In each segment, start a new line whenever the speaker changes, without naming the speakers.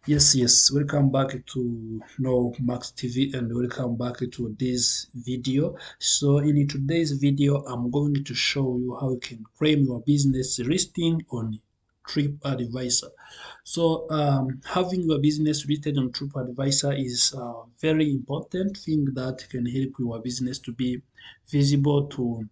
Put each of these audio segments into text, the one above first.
Yes, welcome back to No Max TV and welcome back to this video. So in today's video, I'm going to show you how you can claim your business listing on TripAdvisor. So having your business listed on TripAdvisor is a very important thing that can help your business to be visible to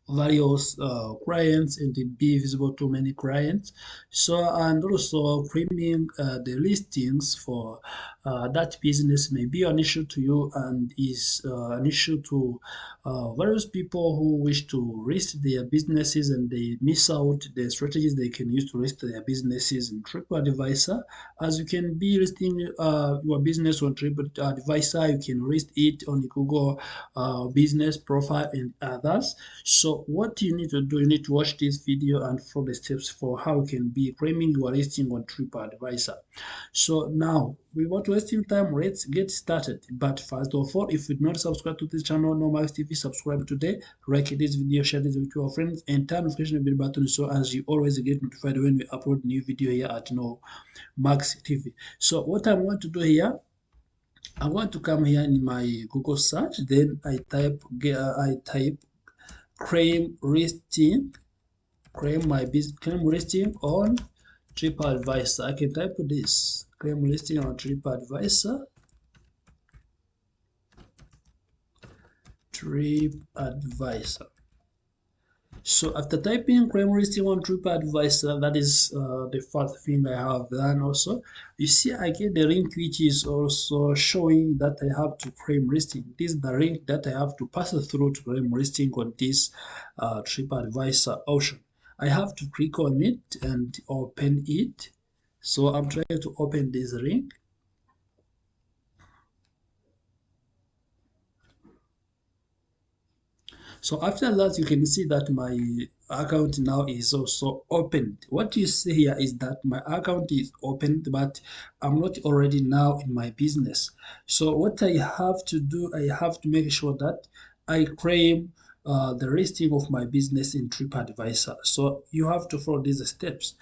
various clients and be visible to many clients. So and also claiming the listings for that business may be an issue to you and is an issue to various people who wish to list their businesses and they miss out the strategies they can use to list their businesses in TripAdvisor. As you can be listing your business on TripAdvisor, you can list it on Google business profile and others. So what you need to do, you need to watch this video and follow the steps for how you can be claiming your listing on TripAdvisor. So now, without wasting time, let's get started. But first of all, if you're not subscribed to this channel, No Max TV, subscribe today, like this video, share this with your friends, and turn notification bell button so as you always get notified when we upload new video here at No Max TV. So what I'm going to do here, I want to come here in my Google search, then I type claim listing, claim listing on TripAdvisor. I can type this claim listing on TripAdvisor. So after typing claim listing on TripAdvisor, that is the first thing I have done. Also, you see, I get the link which is also showing that I have to claim listing. This is the link that I have to pass through to claim listing on this TripAdvisor option. I have to click on it and open it. So I'm trying to open this link. So after that, you can see that my account now is also opened. What you see here is that my account is opened, but I'm not already now in my business. So what I have to do, I have to make sure that I claim the listing of my business in TripAdvisor. So you have to follow these steps.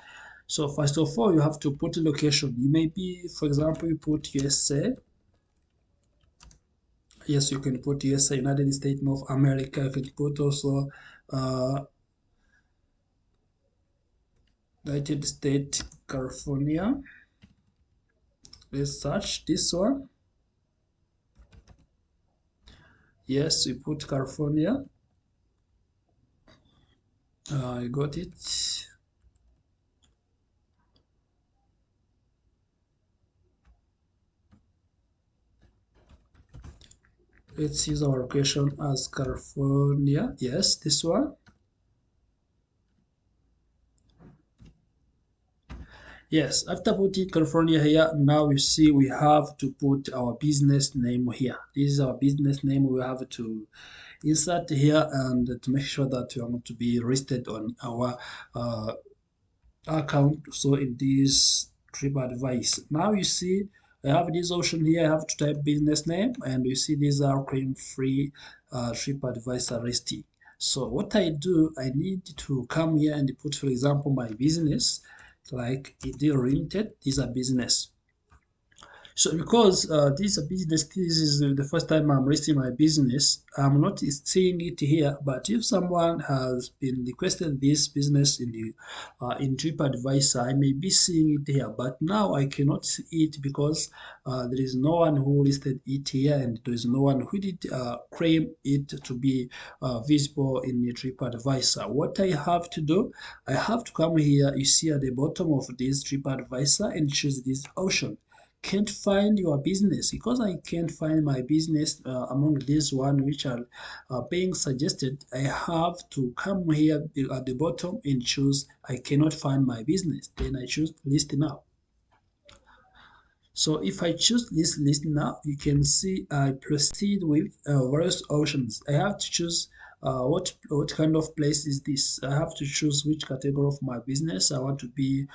So first of all, you have to put a location. You may be, for example, you put USA. Yes, you can put USA, United States of America. You can put also uh, United States, California. Let's search this one. Yes, we put California. I got it. Let's use our location as California. Yes, this one. Yes, after putting California here, now you see we have to put our business name here. This is our business name. We have to insert here and to make sure that we are going to be listed on our account. So in this TripAdvisor, now you see I have this option here. I have to type business name, and you see these are claim free TripAdvisor listing. So what I do, I need to come here and put, for example, my business, like Ideal Limited is a business. So because this is a business, this is the first time I'm listing my business, I'm not seeing it here. But if someone has been requested this business in TripAdvisor, I may be seeing it here. But now I cannot see it because there is no one who listed it here, and there is no one who did claim it to be visible in the TripAdvisor. What I have to do, I have to come here. You see at the bottom of this TripAdvisor and choose this option. Can't find your business. Because I can't find my business among these one which are being suggested, I have to come here at the bottom and choose I cannot find my business. Then I choose list now. So if I choose this list now, you can see I proceed with various options. I have to choose what kind of place is this. I have to choose which category of my business I want to be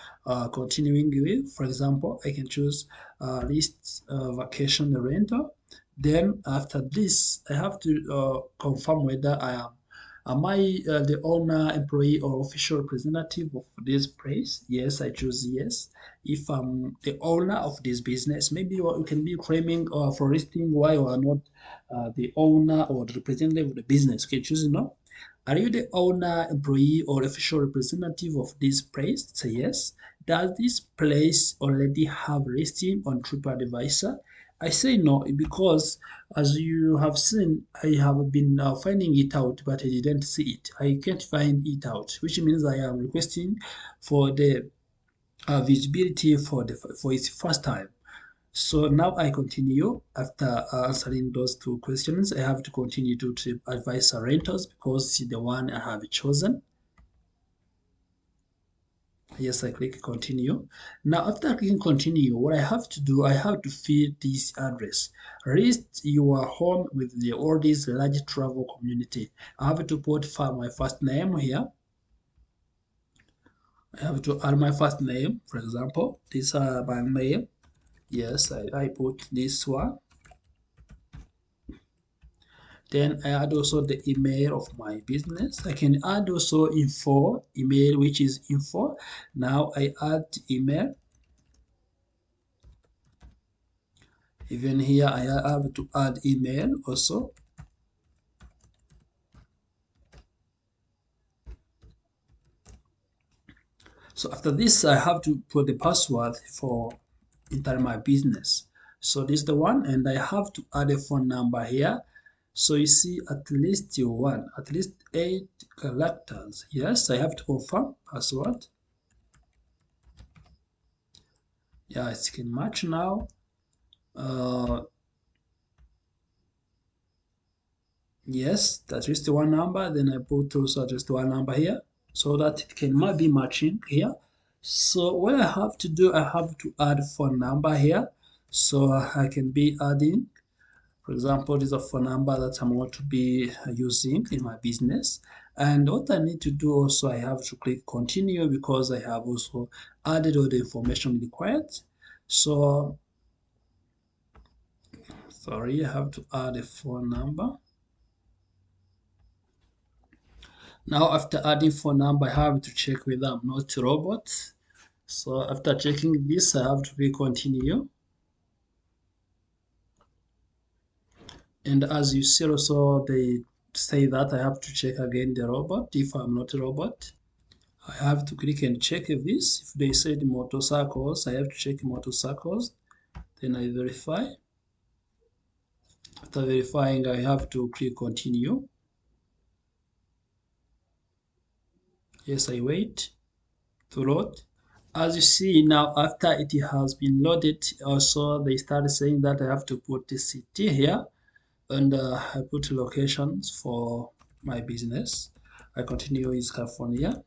continuing with. For example, I can choose list vacation rental. Then after this, I have to confirm whether I am Am I the owner, employee, or official representative of this place? Yes, I choose yes. If I'm the owner of this business, maybe you can be claiming for listing why you are not the owner or the representative of the business. Okay, choose no. Are you the owner, employee, or official representative of this place? Say yes. Does this place already have listing on TripAdvisor? I say no because, as you have seen, I have been finding it out, but I didn't see it. I can't find it out, which means I am requesting for the visibility for its first time. So now I continue. After answering those two questions, I have to continue to TripAdvisor Rentals because it's the one I have chosen. Yes, I click continue. Now, after clicking continue, what I have to do, I have to fill this address. List your home with the oldest large travel community. I have to put for my first name here. I have to add my first name, for example. This is my name. Yes, I put this one. Then I add also the email of my business. I can add also info email, which is info. Now I add email. Even here I have to add email also. So after this, I have to put the password for enter my business. So this is the one, and I have to add a phone number here. So you see at least at least 8 characters. Yes, I have to confirm password. Yeah, it can match now. Yes, that's just one number. Then I put also just one number here so that it can be matching here. So what I have to do, I have to add phone number here. So I can be adding, for example, this is a phone number that I'm going to be using in my business. And what I need to do also, I have to click continue because I have also added all the information required. So, sorry, I have to add a phone number. Now, after adding phone number, I have to check whether I'm not a robot. So after checking this, I have to click continue. And as you see also, they say that I have to check again the robot if I'm not a robot. I have to click and check this. If they said motorcycles, I have to check motorcycles. Then I verify. After verifying, I have to click continue. Yes, I wait to load. As you see now, after it has been loaded, also they started saying that I have to put the city here, and I put locations for my business. I continue with California.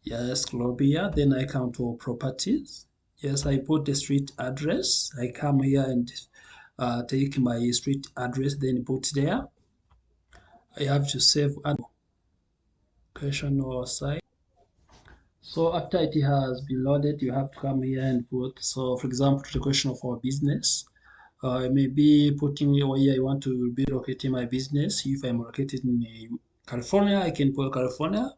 Yes, Columbia. Then I come to properties. Yes, I put the street address. I come here and take my street address, then put there. I have to save a location or site. So after it has been loaded, you have to come here and put, so for example, the question of our business. I may be putting where I want to be locating my business. If I'm located in California, I can put California.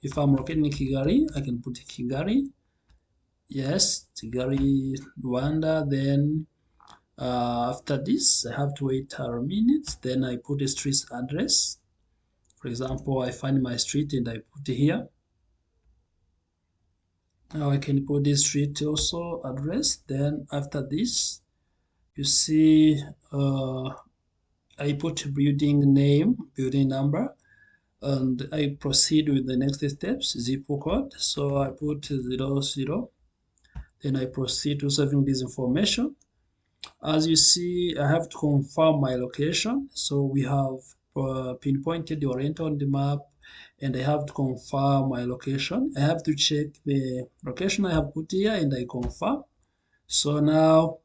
If I'm located in Kigali, I can put Kigali. Yes, Kigali, Rwanda. Then after this, I have to wait a minute. Then I put the street address. For example, I find my street and I put it here. Now I can put this street also address. Then after this, you see I put building name, building number, and I proceed with the next steps, zip code. So I put 00. Then I proceed to saving this information. As you see, I have to confirm my location. So we have pinpointed the orientation on the map, and I have to confirm my location. I have to check the location I have put here, and I confirm. So now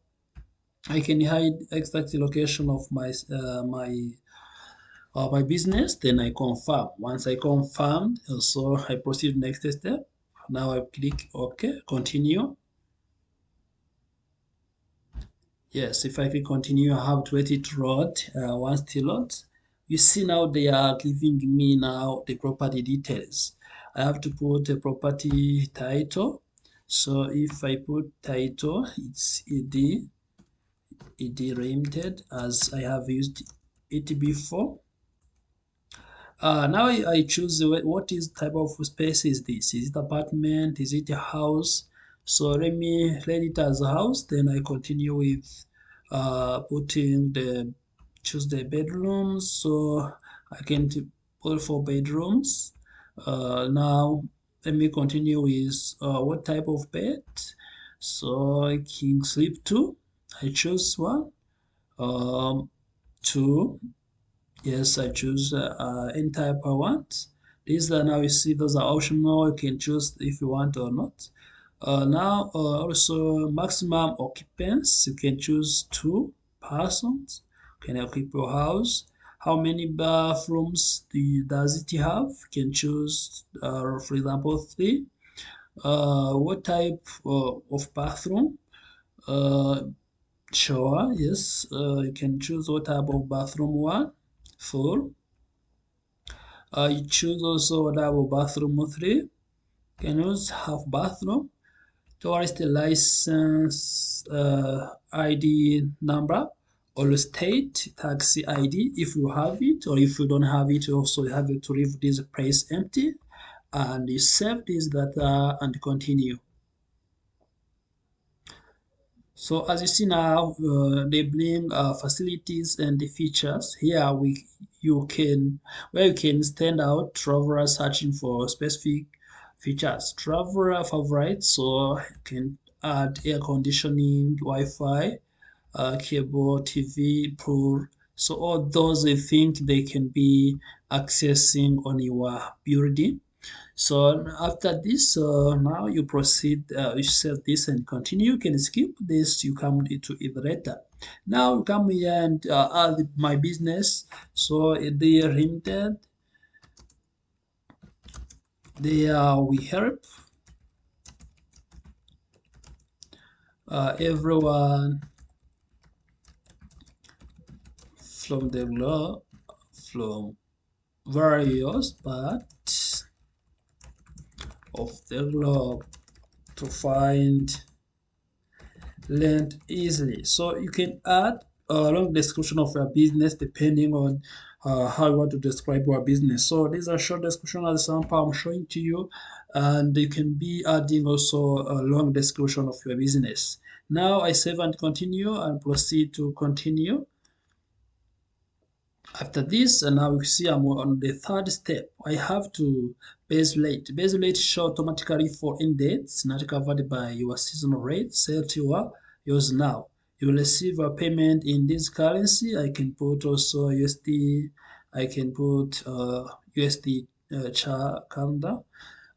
I can hide exact location of my business. Then I confirm. Once I confirmed, so I proceed next step. Now I click OK, continue. Yes, if I click continue, I have to let it load. Once it loads, You see now they are giving me now the property details. I have to put a property title. So if I put title, it's ed limited, as I have used it before. Now I choose what is type of space is this? Is it apartment? Is it a house? So let it as a house. Then I continue with putting choose the bedrooms. So I can put 4 bedrooms. Now let me continue with what type of bed. So king sleep 2. I choose one. Two. Yes, I choose any type I want. These are now you see those are optional. You can choose if you want or not. Now also maximum occupants. You can choose 2 persons. Can occupy your house. How many bathrooms does it have? You can choose, for example, 3. What type of bathroom? Uh, Shower. Yes, you can choose what type of bathroom one. 4. You choose also double bathroom 3. Can use half bathroom. Tourist license ID number or state taxi ID if you have it, or if you don't have it, you also have to leave this place empty and you save this data and continue. So as you see now, they bring facilities and the features. Here you can where you can stand out traveler searching for specific features. Traveler favorites, so you can add air conditioning, Wi-Fi, cable, TV, pool. So all those I think they can be accessing on your building. So after this, now you proceed, you set this and continue. You can skip this, you come into it later. Now you come here and add my business. So the limited, we help everyone from the globe, from various parts of the globe to find land easily. So you can add a long description of your business depending on how you want to describe your business. So these are short description as example I'm showing to you, and you can be adding also a long description of your business. Now I save and continue and proceed to continue. After this, and now you see I'm on the third step. I have to base rate. Base rate show automatically for end dates, not covered by your seasonal rate. Set your yours now. You will receive a payment in this currency. I can put also USD. I can put USD calendar.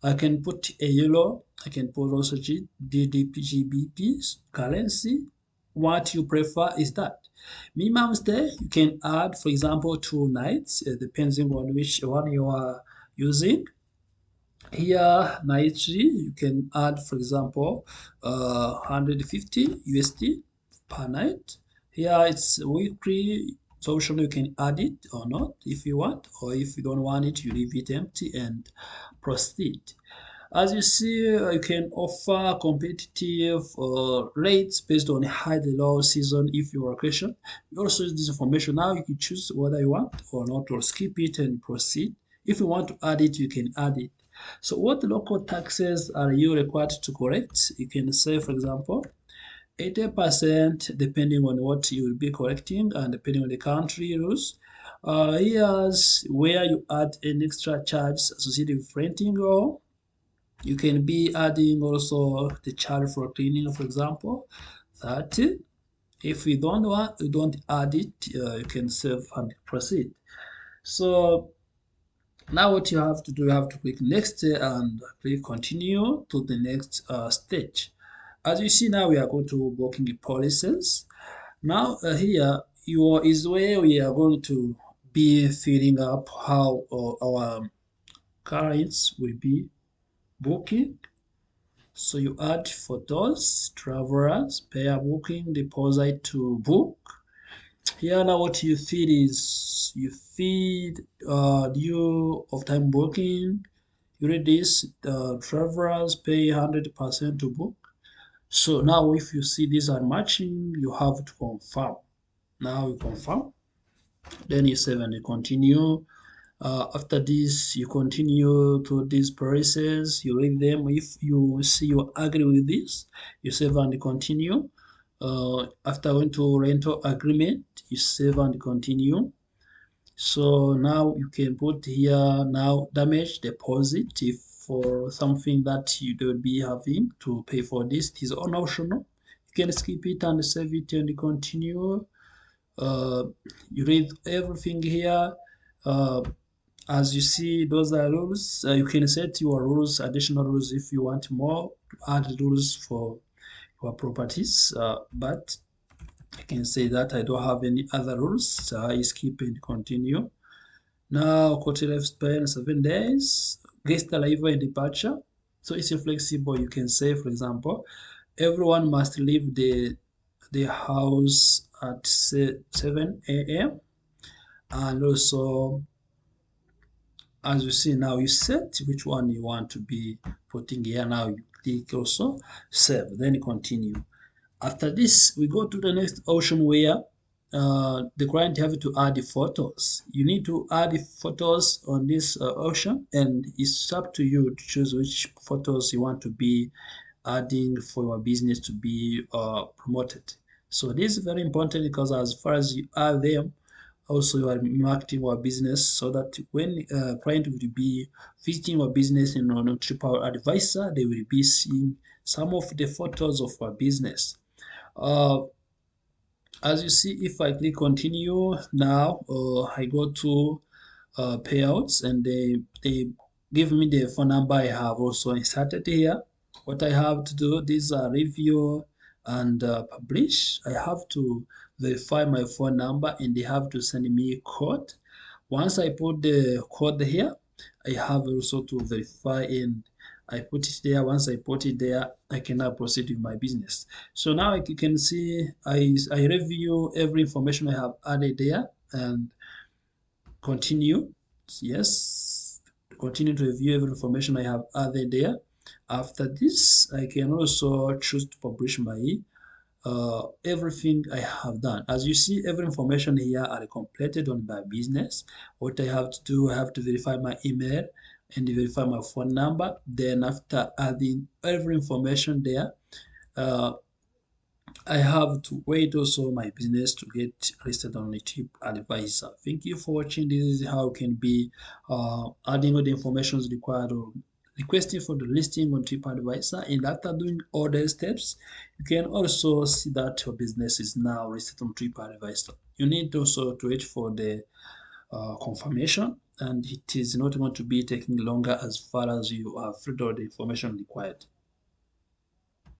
I can put a euro. I can put also GDP, GBP currency. What you prefer is that. Minimum stay, you can add, for example, 2 nights, depending on which one you are using. Here, nightly, you can add, for example, 150 USD per night. Here, it's weekly. So you can add it or not if you want, or if you don't want it, you leave it empty and proceed. As you see, you can offer competitive rates based on high and low season if your location. You also use this information. Now you can choose whether you want or not, or skip it and proceed. If you want to add it, you can add it. So what local taxes are you required to collect? You can say, for example, 80% depending on what you will be collecting and depending on the country rules. Here's where you add an extra charge associated with renting, or you can be adding also the charge for cleaning, for example, 30. If you don't add it, you can save and proceed. So now what you have to do, you have to click next and click continue to the next stage. As you see now, we are going to booking policies. Now here is where we are going to be filling up how our clients will be booking. So you add photos, travelers, pair booking, deposit to book. Here now what you feed is you feed due of time working. You read this, travelers pay 100% to book. So now if you see these are matching, you have to confirm. Now you confirm, then you save and you continue. After this, you continue to these prices, you read them. If you see you agree with this, you save and continue. After going to rental agreement, you save and continue. So now you can put here now damage deposit if for something that you will be having to pay for this. It is on optional. You can skip it and save it and continue. Uh, you read everything here. Uh, as you see, those are rules. You can set your rules, additional rules if you want more, add rules for your properties. But I can say that I don't have any other rules. So I skip and continue. Now, quarter lifespan 7 days, guest arrival and departure. So it's flexible. You can say, for example, everyone must leave the house at 7 a.m. And also, as you see now, you set which one you want to be putting here. Now you click also save, then continue. After this, we go to the next option where the client have to add the photos. You need to add the photos on this option, and it's up to you to choose which photos you want to be adding for your business to be promoted. So this is very important because as far as you add them, also you are marketing your business so that when client will be visiting your business in on TripAdvisor, they will be seeing some of the photos of your business. Uh, as you see, if I click continue now, I go to payouts and they give me the phone number I have also inserted here. What I have to do, these are review and publish. I have to verify my phone number and they have to send me a code. Once I put the code here, I have also to verify and I put it there. Once I put it there, I can now proceed with my business. So now you can see I review every information I have added there and continue. Yes, continue to review every information I have added there. After this, I can also choose to publish my everything I have done. As you see, every information here are completed on my business. What I have to do, I have to verify my email and verify my phone number. Then after adding every information there, uh, I have to wait also my business to get listed on the TripAdvisor. Thank you for watching. This is how you can be adding all the information required or requesting for the listing on TripAdvisor. And after doing all the steps, you can also see that your business is now listed on TripAdvisor. You need also to wait for the confirmation, and it is not going to be taking longer as far as you have filled all the information required.